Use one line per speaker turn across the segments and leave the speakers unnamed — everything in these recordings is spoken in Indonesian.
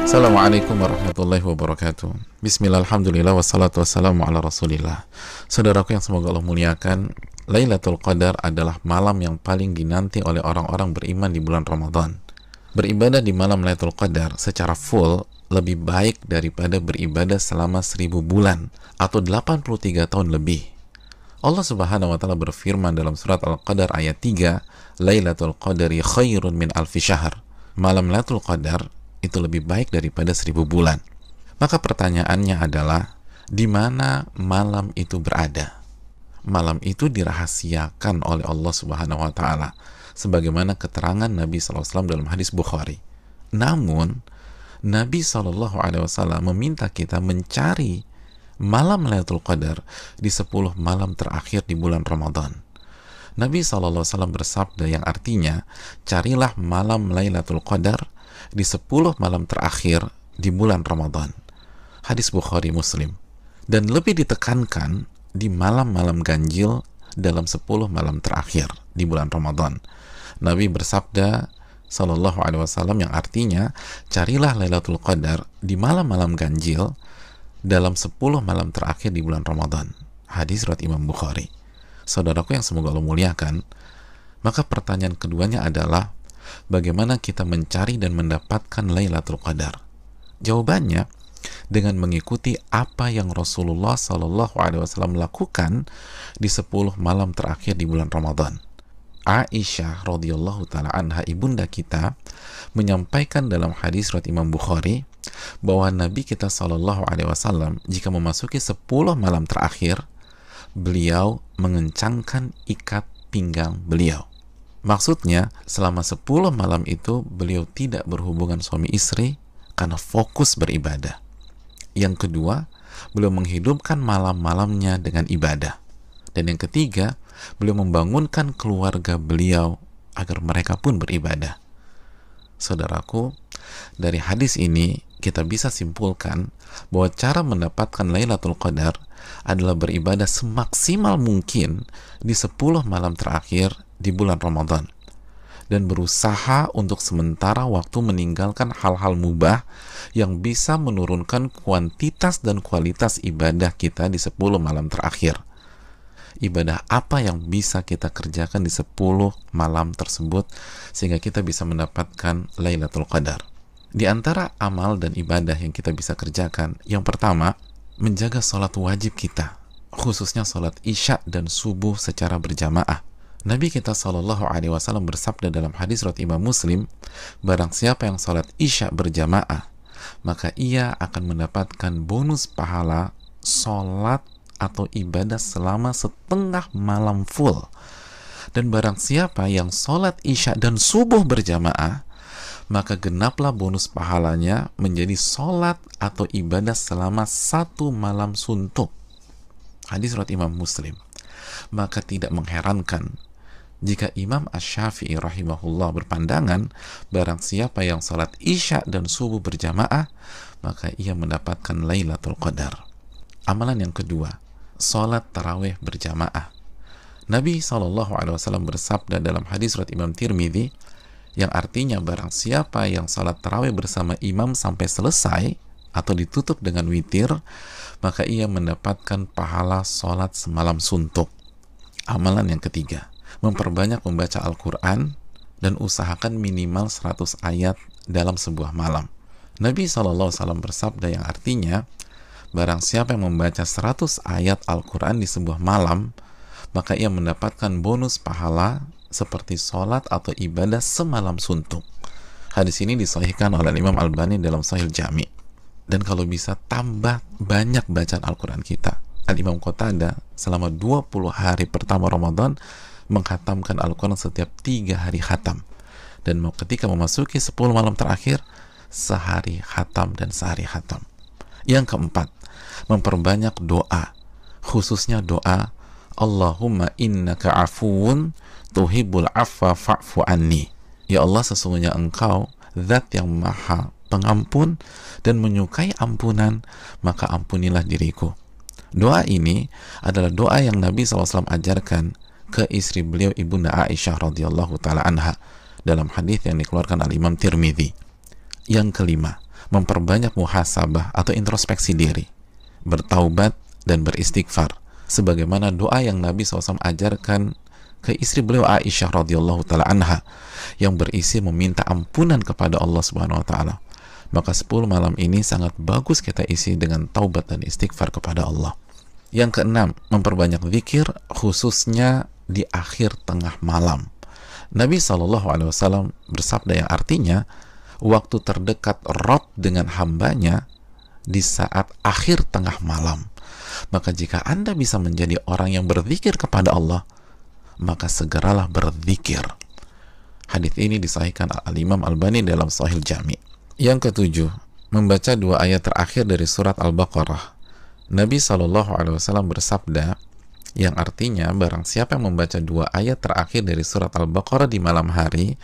Assalamualaikum warahmatullahi wabarakatuh. Bismillah, alhamdulillah, wassalatu wassalamu ala rasulillah. Saudaraku yang semoga Allah muliakan, Lailatul Qadar adalah malam yang paling dinanti oleh orang-orang beriman di bulan Ramadan. Beribadah di malam Lailatul Qadar secara full lebih baik daripada beribadah selama 1000 bulan atau 83 tahun lebih. Allah Subhanahu wa taala berfirman dalam surat Al-Qadar ayat 3, Lailatul Qadari khairun min alfi syahr. Malam Lailatul Qadar itu lebih baik daripada 1000 bulan. Maka pertanyaannya adalah, di mana malam itu berada? Malam itu dirahasiakan oleh Allah Subhanahu wa taala sebagaimana keterangan Nabi SAW dalam hadis Bukhari. Namun Nabi SAW meminta kita mencari malam Lailatul Qadar di 10 malam terakhir di bulan Ramadan. Nabi SAW bersabda yang artinya, carilah malam Lailatul Qadar di 10 malam terakhir di bulan Ramadan. Hadis Bukhari Muslim. Dan lebih ditekankan di malam-malam ganjil dalam 10 malam terakhir di bulan Ramadan. Nabi bersabda sallallahu alaihi wasallam yang artinya, carilah Lailatul Qadar di malam-malam ganjil dalam 10 malam terakhir di bulan Ramadan. Hadis riwayat Imam Bukhari. Saudaraku yang semoga Allah muliakan, maka pertanyaan keduanya adalah, bagaimana kita mencari dan mendapatkan Lailatul Qadar? Jawabannya dengan mengikuti apa yang Rasulullah SAW lakukan di 10 malam terakhir di bulan Ramadan. Aisyah radhiyallahu taala anha, ibunda kita, menyampaikan dalam hadis riwayat Imam Bukhari bahwa Nabi kita SAW jika memasuki 10 malam terakhir, beliau mengencangkan ikat pinggang beliau. Maksudnya, selama 10 malam itu beliau tidak berhubungan suami istri karena fokus beribadah. Yang kedua, beliau menghidupkan malam-malamnya dengan ibadah. Dan yang ketiga, beliau membangunkan keluarga beliau agar mereka pun beribadah. Saudaraku, dari hadis ini kita bisa simpulkan bahwa cara mendapatkan Lailatul Qadar adalah beribadah semaksimal mungkin di 10 malam terakhir di bulan Ramadan, dan berusaha untuk sementara waktu meninggalkan hal-hal mubah yang bisa menurunkan kuantitas dan kualitas ibadah kita di 10 malam terakhir. Ibadah apa yang bisa kita kerjakan di 10 malam tersebut sehingga kita bisa mendapatkan Lailatul Qadar? Di antara amal dan ibadah yang kita bisa kerjakan, yang pertama, menjaga sholat wajib kita, khususnya sholat isya dan subuh secara berjamaah. Nabi kita SAW bersabda dalam hadis riwayat Imam Muslim, barang siapa yang sholat isya berjamaah, maka ia akan mendapatkan bonus pahala sholat atau ibadah selama setengah malam full. Dan barang siapa yang sholat isya dan subuh berjamaah, maka genaplah bonus pahalanya menjadi sholat atau ibadah selama 1 malam suntuk. Hadis riwayat Imam Muslim. Maka tidak mengherankan jika Imam Asy-Syafi'i rahimahullah berpandangan, barang siapa yang sholat isya dan subuh berjamaah, maka ia mendapatkan Lailatul Qadar. Amalan yang kedua, sholat tarawih berjamaah. Nabi SAW bersabda dalam hadis riwayat Imam Tirmidzi, yang artinya barang siapa yang sholat tarawih bersama imam sampai selesai atau ditutup dengan witir, maka ia mendapatkan pahala sholat semalam suntuk. Amalan yang ketiga, memperbanyak membaca Al-Quran dan usahakan minimal 100 ayat dalam sebuah malam. Nabi SAW bersabda yang artinya, barang siapa yang membaca 100 ayat Al-Quran di sebuah malam, maka ia mendapatkan bonus pahala seperti sholat atau ibadah semalam suntuk. Hadis ini disahihkan oleh Imam Albani dalam Sahih Jami. Dan kalau bisa tambah banyak bacaan Al-Quran kita. Al-Imam Qatadah selama 20 hari pertama Ramadan menghatamkan Al-Quran setiap 3 hari khatam. Dan ketika memasuki 10 malam terakhir, sehari khatam dan sehari khatam. Yang keempat, memperbanyak doa, khususnya doa Allahumma innaka afuun tuhibbul afwa fa'fu anni. Ya Allah, sesungguhnya Engkau zat yang maha pengampun dan menyukai ampunan, maka ampunilah diriku. Doa ini adalah doa yang Nabi SAW ajarkan ke istri beliau, ibunda Aisyah radhiyallahu taala anha, dalam hadis yang dikeluarkan oleh Imam Tirmidzi. Yang kelima, memperbanyak muhasabah atau introspeksi diri, bertaubat dan beristighfar, sebagaimana doa yang Nabi SAW ajarkan ke istri beliau Aisyah radhiyallahu taala anha yang berisi meminta ampunan kepada Allah Subhanahu wa taala. Maka 10 malam ini sangat bagus kita isi dengan taubat dan istighfar kepada Allah. Yang keenam, memperbanyak zikir khususnya di akhir tengah malam. Nabi SAW bersabda yang artinya waktu terdekat Rabb dengan hambanya di saat akhir tengah malam. Maka jika Anda bisa menjadi orang yang berzikir kepada Allah, maka segeralah berzikir. Hadis ini disahihkan Al-Imam Albani dalam Sahih Jami'. Yang ketujuh, membaca 2 ayat terakhir dari surat Al-Baqarah. Nabi SAW bersabda yang artinya barang siapa yang membaca 2 ayat terakhir dari surat Al-Baqarah di malam hari,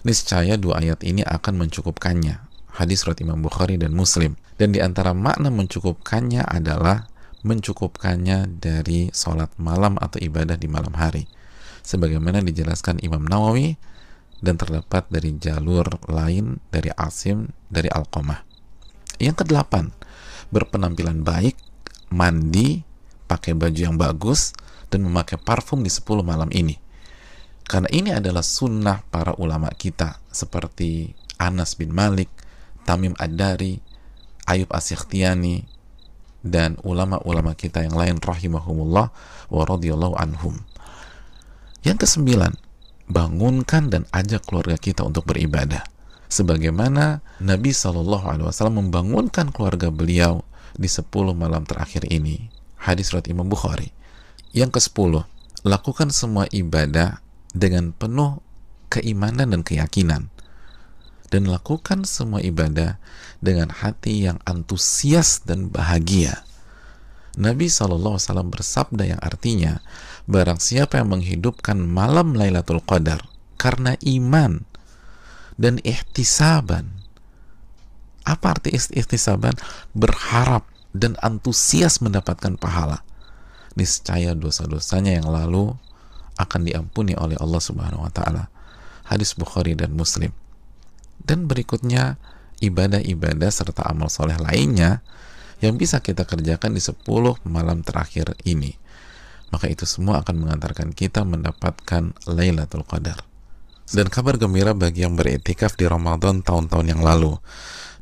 niscaya 2 ayat ini akan mencukupkannya. Hadis riwayat Imam Bukhari dan Muslim. Dan di antara makna mencukupkannya adalah mencukupkannya dari sholat malam atau ibadah di malam hari, sebagaimana dijelaskan Imam Nawawi dan terdapat dari jalur lain dari Asim dari Alqamah. Yang kedelapan, berpenampilan baik, mandi, pakai baju yang bagus, dan memakai parfum di 10 malam ini. Karena ini adalah sunnah para ulama kita seperti Anas bin Malik, Tamim Ad-Dari, Ayub As-Sikhtiyani, dan ulama-ulama kita yang lain rahimahumullah wa radhiyallahu anhum. Yang kesembilan, bangunkan dan ajak keluarga kita untuk beribadah, sebagaimana Nabi SAW membangunkan keluarga beliau di 10 malam terakhir ini. Hadis riwayat Imam Bukhari. Yang ke-10, lakukan semua ibadah dengan penuh keimanan dan keyakinan, dan lakukan semua ibadah dengan hati yang antusias dan bahagia. Nabi SAW bersabda yang artinya, barang siapa yang menghidupkan malam Lailatul Qadar karena iman dan ihtisaban. Apa arti ihtisaban? Berharap dan antusias mendapatkan pahala. Niscaya dosa-dosanya yang lalu akan diampuni oleh Allah Subhanahu wa taala. Hadis Bukhari dan Muslim. Dan berikutnya ibadah-ibadah serta amal soleh lainnya yang bisa kita kerjakan di 10 malam terakhir ini. Maka itu semua akan mengantarkan kita mendapatkan Lailatul Qadar. Dan kabar gembira bagi yang beriktikaf di Ramadan tahun-tahun yang lalu,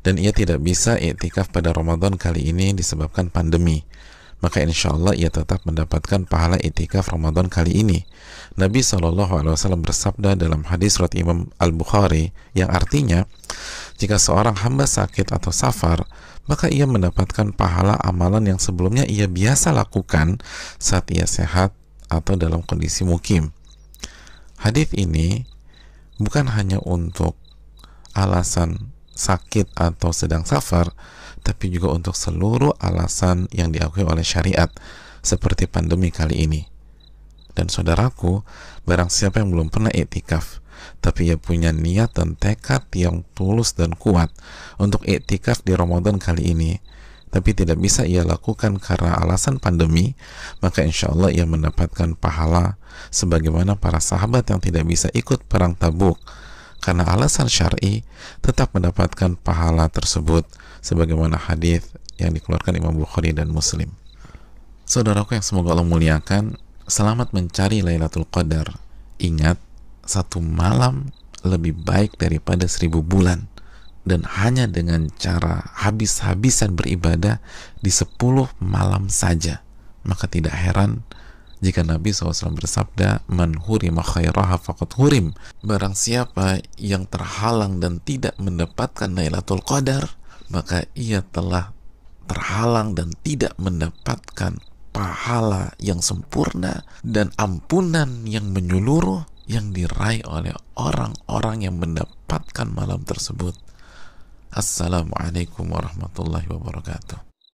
dan ia tidak bisa iktikaf pada Ramadan kali ini disebabkan pandemi, maka insya Allah ia tetap mendapatkan pahala iktikaf Ramadan kali ini. Nabi SAW bersabda dalam hadis riwayat Imam Al-Bukhari yang artinya, jika seorang hamba sakit atau safar, maka ia mendapatkan pahala amalan yang sebelumnya ia biasa lakukan saat ia sehat atau dalam kondisi mukim. Hadis ini bukan hanya untuk alasan sakit atau sedang safar, tapi juga untuk seluruh alasan yang diakui oleh syariat seperti pandemi kali ini. Dan saudaraku, barang siapa yang belum pernah iktikaf tapi ia punya niat dan tekad yang tulus dan kuat untuk iktikaf di Ramadan kali ini, tapi tidak bisa ia lakukan karena alasan pandemi, maka insya Allah ia mendapatkan pahala sebagaimana para sahabat yang tidak bisa ikut perang Tabuk karena alasan syar'i, tetap mendapatkan pahala tersebut sebagaimana hadis yang dikeluarkan Imam Bukhari dan Muslim. Saudaraku yang semoga Allah muliakan, selamat mencari Lailatul Qadar. Ingat, 1 malam lebih baik daripada 1000 bulan, dan hanya dengan cara habis-habisan beribadah di 10 malam saja. Maka tidak heran jika Nabi SAW bersabda, man hurima khairaha faqad hurim. Barang siapa yang terhalang dan tidak mendapatkan Lailatul Qadar, maka ia telah terhalang dan tidak mendapatkan pahala yang sempurna dan ampunan yang menyeluruh yang diraih oleh orang-orang yang mendapatkan malam tersebut. Assalamualaikum warahmatullahi wabarakatuh.